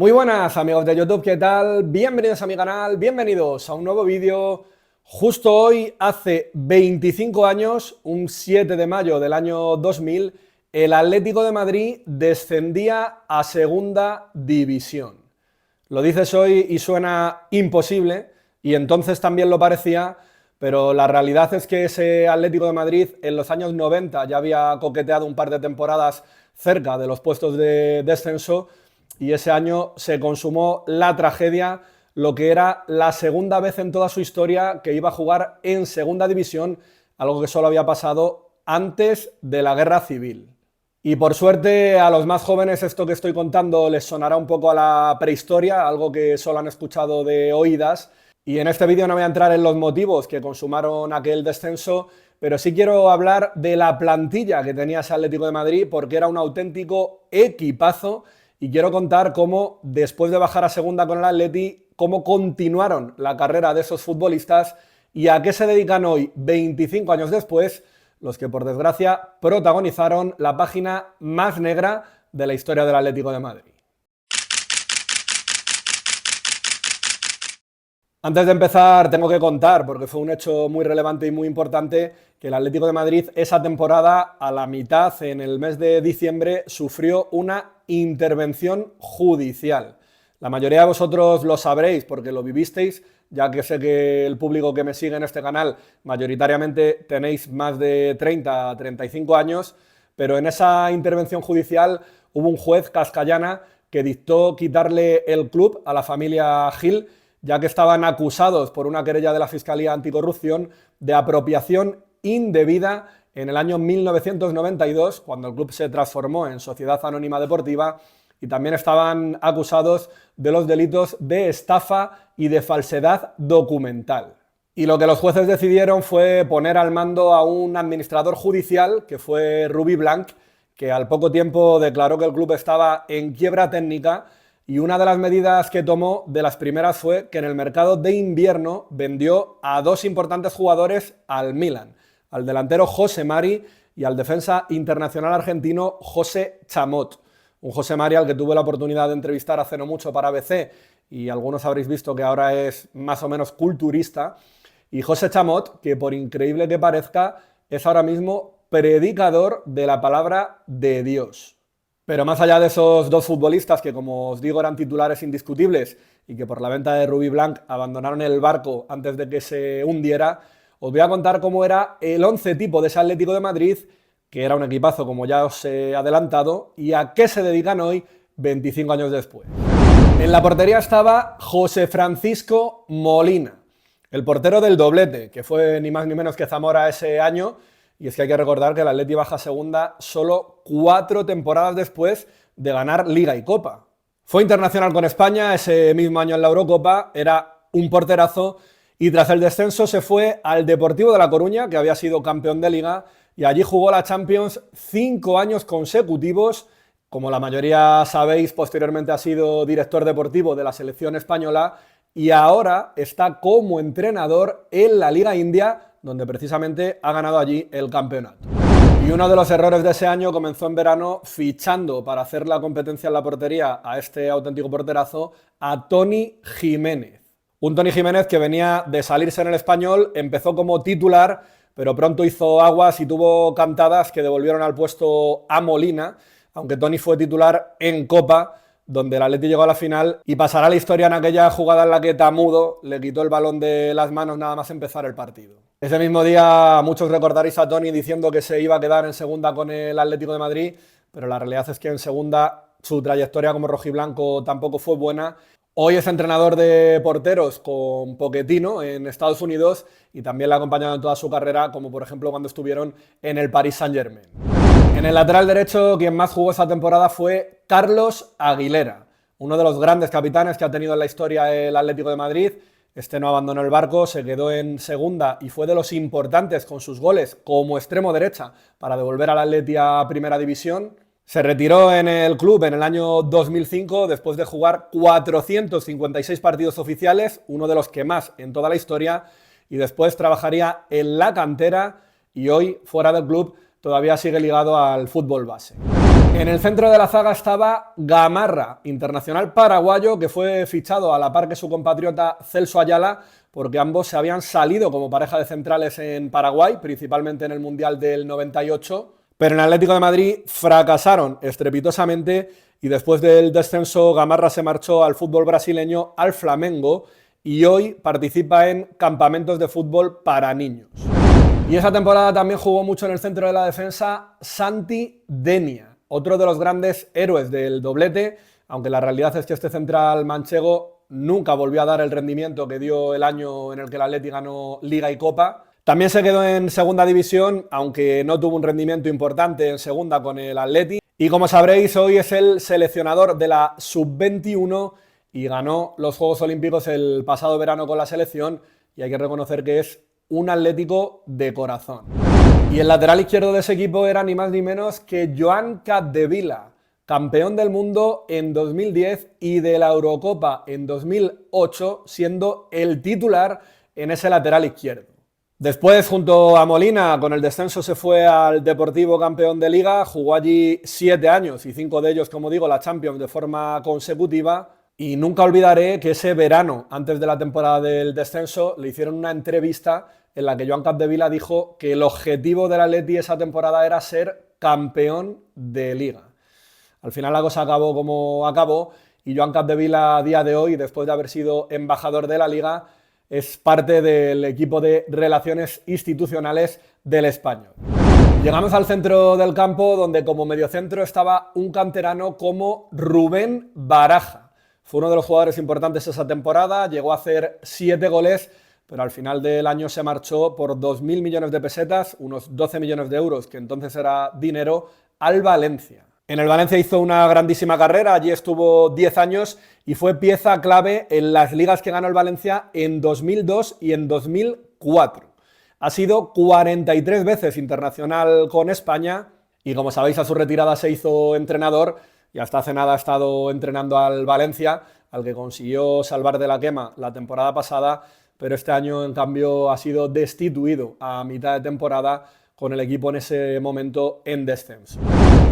Muy buenas amigos de YouTube, ¿qué tal? Bienvenidos a mi canal, bienvenidos a un nuevo vídeo. Justo hoy, hace 25 años, un 7 de mayo del año 2000, el Atlético de Madrid descendía a Segunda División. Lo dices hoy y suena imposible, y entonces también lo parecía, pero la realidad es que ese Atlético de Madrid en los años 90 ya había coqueteado un par de temporadas cerca de los puestos de descenso, y ese año se consumó la tragedia, lo que era la segunda vez en toda su historia que iba a jugar en Segunda División, algo que solo había pasado antes de la Guerra Civil. Y por suerte a los más jóvenes esto que estoy contando les sonará un poco a la prehistoria, algo que solo han escuchado de oídas. Y en este vídeo no voy a entrar en los motivos que consumaron aquel descenso, pero sí quiero hablar de la plantilla que tenía ese Atlético de Madrid, porque era un auténtico equipazo. Y quiero contar cómo, después de bajar a segunda con el Atleti, cómo continuaron la carrera de esos futbolistas y a qué se dedican hoy, 25 años después, los que por desgracia protagonizaron la página más negra de la historia del Atlético de Madrid. Antes de empezar tengo que contar, porque fue un hecho muy relevante y muy importante, que el Atlético de Madrid esa temporada, a la mitad, en el mes de diciembre, sufrió una intervención judicial. La mayoría de vosotros lo sabréis porque lo vivisteis, ya que sé que el público que me sigue en este canal mayoritariamente tenéis más de 30 a 35 años, pero en esa intervención judicial hubo un juez castellana que dictó quitarle el club a la familia Gil, ya que estaban acusados por una querella de la Fiscalía Anticorrupción de apropiación indebida en el año 1992, cuando el club se transformó en Sociedad Anónima Deportiva, y también estaban acusados de los delitos de estafa y de falsedad documental. Y lo que los jueces decidieron fue poner al mando a un administrador judicial, que fue Rubí Blanch, que al poco tiempo declaró que el club estaba en quiebra técnica. Y una de las medidas que tomó, de las primeras, fue que en el mercado de invierno vendió a dos importantes jugadores al Milan, al delantero José Mari y al defensa internacional argentino José Chamot. Un José Mari al que tuve la oportunidad de entrevistar hace no mucho para ABC, y algunos habréis visto que ahora es más o menos culturista. Y José Chamot, que por increíble que parezca, es ahora mismo predicador de la palabra de Dios. Pero más allá de esos dos futbolistas que, como os digo, eran titulares indiscutibles y que por la venta de Rubí Blanch abandonaron el barco antes de que se hundiera, os voy a contar cómo era el 11 tipo de ese Atlético de Madrid, que era un equipazo, como ya os he adelantado, y a qué se dedican hoy, 25 años después. En la portería estaba José Francisco Molina, el portero del doblete, que fue ni más ni menos que Zamora ese año. Y es que hay que recordar que el Atleti baja a segunda solo 4 temporadas después de ganar Liga y Copa. Fue internacional con España ese mismo año en la Eurocopa, era un porterazo, y tras el descenso se fue al Deportivo de La Coruña, que había sido campeón de Liga, y allí jugó la Champions 5 años consecutivos. Como la mayoría sabéis, posteriormente ha sido director deportivo de la selección española y ahora está como entrenador en la Liga India, donde precisamente ha ganado allí el campeonato. Y uno de los errores de ese año comenzó en verano fichando para hacer la competencia en la portería a este auténtico porterazo, a Toni Jiménez. Un Toni Jiménez que venía de salirse en el Español, empezó como titular, pero pronto hizo aguas y tuvo cantadas que devolvieron al puesto a Molina, aunque Toni fue titular en Copa, donde el Atleti llegó a la final, y pasará la historia en aquella jugada en la que Tamudo le quitó el balón de las manos nada más empezar el partido. Ese mismo día muchos recordaréis a Toni diciendo que se iba a quedar en segunda con el Atlético de Madrid, pero la realidad es que en segunda su trayectoria como rojiblanco tampoco fue buena. Hoy es entrenador de porteros con Pochettino en Estados Unidos y también le ha acompañado en toda su carrera, como por ejemplo cuando estuvieron en el Paris Saint-Germain. En el lateral derecho, quien más jugó esa temporada fue Carlos Aguilera, uno de los grandes capitanes que ha tenido en la historia el Atlético de Madrid. Este no abandonó el barco, se quedó en segunda y fue de los importantes con sus goles como extremo derecha para devolver al Atleti a Primera División. Se retiró en el club en el año 2005 después de jugar 456 partidos oficiales, uno de los que más en toda la historia, y después trabajaría en la cantera y hoy, fuera del club, todavía sigue ligado al fútbol base. En el centro de la zaga estaba Gamarra, internacional paraguayo, que fue fichado a la par que su compatriota Celso Ayala, porque ambos se habían salido como pareja de centrales en Paraguay, principalmente en el Mundial del 98, pero en el Atlético de Madrid fracasaron estrepitosamente y después del descenso Gamarra se marchó al fútbol brasileño, al Flamengo, y hoy participa en campamentos de fútbol para niños. Y esa temporada también jugó mucho en el centro de la defensa Santi Denia, otro de los grandes héroes del doblete, aunque la realidad es que este central manchego nunca volvió a dar el rendimiento que dio el año en el que el Atleti ganó Liga y Copa. También se quedó en segunda división, aunque no tuvo un rendimiento importante en segunda con el Atleti. Y como sabréis, hoy es el seleccionador de la Sub-21 y ganó los Juegos Olímpicos el pasado verano con la selección, y hay que reconocer que es un atlético de corazón. Y el lateral izquierdo de ese equipo era ni más ni menos que Joan Capdevila, campeón del mundo en 2010 y de la Eurocopa en 2008, siendo el titular en ese lateral izquierdo. Después, junto a Molina, con el descenso se fue al Deportivo campeón de Liga, jugó allí 7 años y 5 de ellos, como digo, la Champions de forma consecutiva. Y nunca olvidaré que ese verano, antes de la temporada del descenso, le hicieron una entrevista en la que Joan Capdevila dijo que el objetivo del Atleti esa temporada era ser campeón de Liga. Al final la cosa acabó como acabó y Joan Capdevila a día de hoy, después de haber sido embajador de la Liga, es parte del equipo de relaciones institucionales del Español. Llegamos al centro del campo, donde como mediocentro estaba un canterano como Rubén Baraja. Fue uno de los jugadores importantes esa temporada, llegó a hacer 7 goles, pero al final del año se marchó por 2.000 millones de pesetas, unos 12 millones de euros, que entonces era dinero, al Valencia. En el Valencia hizo una grandísima carrera, allí estuvo 10 años y fue pieza clave en las ligas que ganó el Valencia en 2002 y en 2004. Ha sido 43 veces internacional con España y, como sabéis, a su retirada se hizo entrenador y hasta hace nada ha estado entrenando al Valencia, al que consiguió salvar de la quema la temporada pasada, pero este año, en cambio, ha sido destituido a mitad de temporada con el equipo en ese momento en descenso.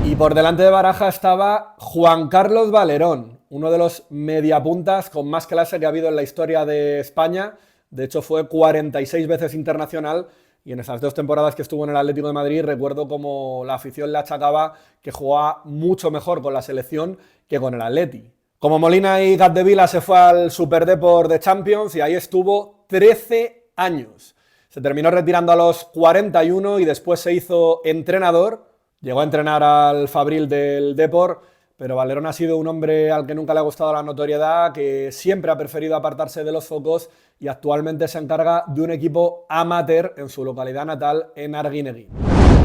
Y por delante de Baraja estaba Juan Carlos Valerón, uno de los mediapuntas con más clase que ha habido en la historia de España. De hecho, fue 46 veces internacional y en esas 2 temporadas que estuvo en el Atlético de Madrid recuerdo como la afición le achacaba que jugaba mucho mejor con la selección que con el Atleti. Como Molina y Capdevila se fue al Superdeport de Champions y ahí estuvo 13 años. Se terminó retirando a los 41 y después se hizo entrenador. Llegó a entrenar al Fabril del Depor, pero Valerón ha sido un hombre al que nunca le ha gustado la notoriedad, que siempre ha preferido apartarse de los focos y actualmente se encarga de un equipo amateur en su localidad natal, en Arguineguín.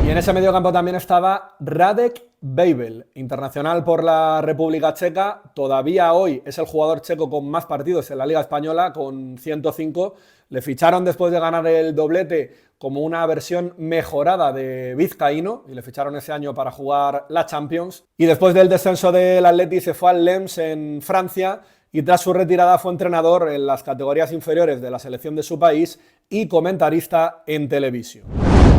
Y en ese mediocampo también estaba Radek Weivel, internacional por la República Checa. Todavía hoy es el jugador checo con más partidos en la Liga Española, con 105. Le ficharon después de ganar el doblete como una versión mejorada de vizcaíno y le ficharon ese año para jugar la Champions. Y después del descenso del Atleti se fue al Lens en Francia y tras su retirada fue entrenador en las categorías inferiores de la selección de su país y comentarista en televisión.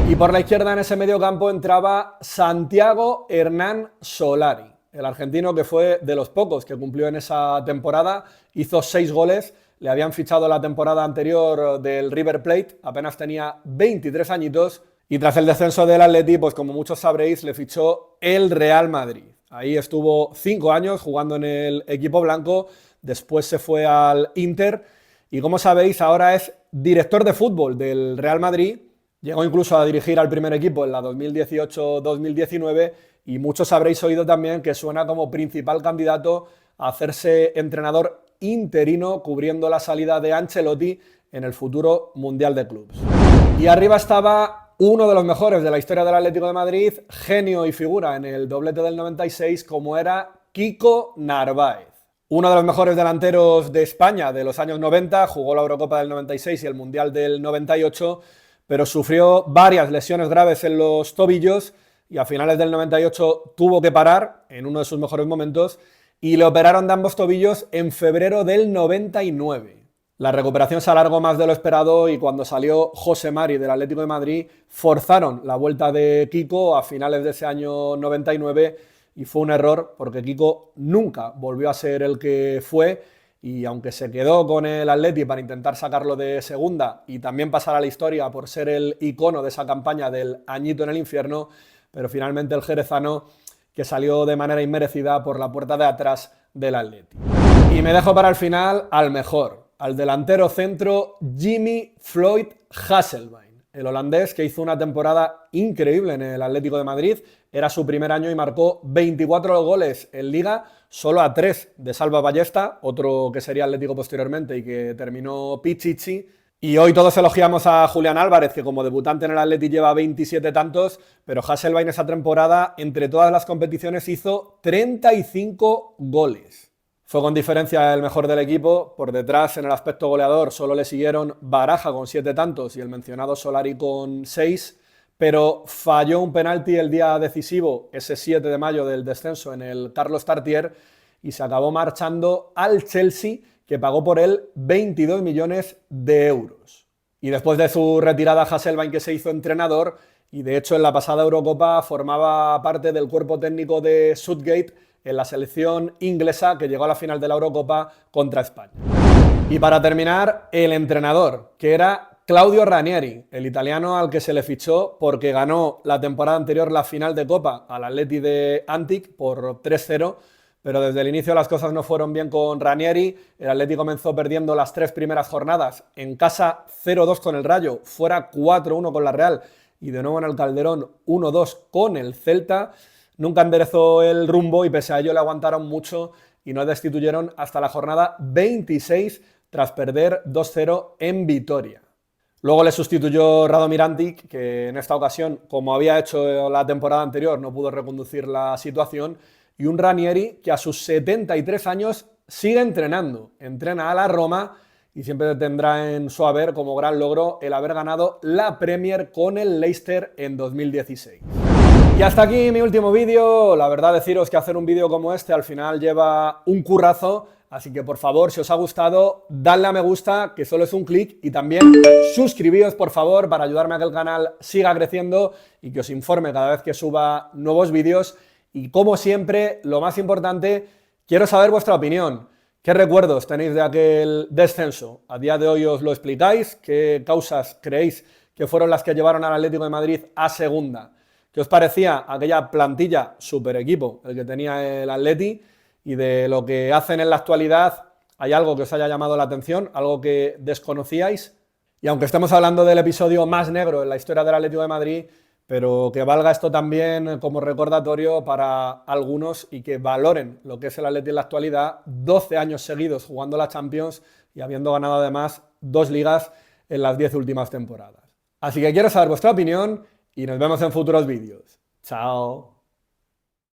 Y por la izquierda en ese medio campo entraba Santiago Hernán Solari, el argentino que fue de los pocos que cumplió en esa temporada, hizo 6 goles, le habían fichado la temporada anterior del River Plate, apenas tenía 23 añitos y tras el descenso del Atleti, pues como muchos sabréis, le fichó el Real Madrid. Ahí estuvo 5 años jugando en el equipo blanco, después se fue al Inter y como sabéis ahora es director de fútbol del Real Madrid. Llegó incluso a dirigir al primer equipo en la 2018-2019 y muchos habréis oído también que suena como principal candidato a hacerse entrenador interino cubriendo la salida de Ancelotti en el futuro Mundial de Clubes. Y arriba estaba uno de los mejores de la historia del Atlético de Madrid, genio y figura en el doblete del 96 como era Kiko Narváez. Uno de los mejores delanteros de España de los años 90, jugó la Eurocopa del 96 y el Mundial del 98, pero sufrió varias lesiones graves en los tobillos y a finales del 98 tuvo que parar en uno de sus mejores momentos y le operaron de ambos tobillos en febrero del 99. La recuperación se alargó más de lo esperado y cuando salió José Mari del Atlético de Madrid forzaron la vuelta de Kiko a finales de ese año 99 y fue un error porque Kiko nunca volvió a ser el que fue y aunque se quedó con el Atleti para intentar sacarlo de segunda y también pasar a la historia por ser el icono de esa campaña del añito en el infierno, pero finalmente el jerezano que salió de manera inmerecida por la puerta de atrás del Atleti. Y me dejo para el final al mejor, al delantero centro Jimmy Floyd Hasselbaink, el holandés que hizo una temporada increíble en el Atlético de Madrid. Era su primer año y marcó 24 goles en Liga, solo a 3 de Salva Ballesta, otro que sería Atlético posteriormente y que terminó Pichichi. Y hoy todos elogiamos a Julián Álvarez, que como debutante en el Atleti lleva 27 tantos, pero Hasselbaink esa temporada, entre todas las competiciones, hizo 35 goles. Fue con diferencia el mejor del equipo. Por detrás, en el aspecto goleador, solo le siguieron Baraja con 7 tantos y el mencionado Solari con 6, pero falló un penalti el día decisivo, ese 7 de mayo del descenso, en el Carlos Tartier, y se acabó marchando al Chelsea, que pagó por él 22 millones de euros. Y después de su retirada, Hasselbaink que se hizo entrenador, y de hecho en la pasada Eurocopa formaba parte del cuerpo técnico de Southgate en la selección inglesa que llegó a la final de la Eurocopa contra España. Y para terminar, el entrenador, que era Claudio Ranieri, el italiano al que se le fichó porque ganó la temporada anterior la final de Copa al Atleti de Antic por 3-0, pero desde el inicio las cosas no fueron bien con Ranieri. El Atleti comenzó perdiendo las 3 primeras jornadas, en casa 0-2 con el Rayo, fuera 4-1 con la Real y de nuevo en el Calderón 1-2 con el Celta. Nunca enderezó el rumbo y pese a ello le aguantaron mucho y no destituyeron hasta la jornada 26 tras perder 2-0 en Vitoria. Luego le sustituyó Radomir Antic, que en esta ocasión, como había hecho la temporada anterior, no pudo reconducir la situación, y un Ranieri que a sus 73 años sigue entrenando. Entrena a la Roma y siempre tendrá en su haber como gran logro el haber ganado la Premier con el Leicester en 2016. Y hasta aquí mi último vídeo. La verdad, deciros que hacer un vídeo como este al final lleva un currazo, así que por favor, si os ha gustado, dadle a me gusta, que solo es un clic, y también suscribíos por favor para ayudarme a que el canal siga creciendo y que os informe cada vez que suba nuevos vídeos. Y como siempre, lo más importante, quiero saber vuestra opinión. ¿Qué recuerdos tenéis de aquel descenso? A día de hoy os lo explicáis. ¿Qué causas creéis que fueron las que llevaron al Atlético de Madrid a segunda? ¿Qué os parecía aquella plantilla, super equipo, el que tenía el Atleti? Y de lo que hacen en la actualidad, ¿hay algo que os haya llamado la atención? ¿Algo que desconocíais? Y aunque estemos hablando del episodio más negro en la historia del Atlético de Madrid, pero que valga esto también como recordatorio para algunos y que valoren lo que es el Atleti en la actualidad, 12 años seguidos jugando la Champions y habiendo ganado además 2 ligas en las 10 últimas temporadas. Así que quiero saber vuestra opinión y nos vemos en futuros vídeos. ¡Chao!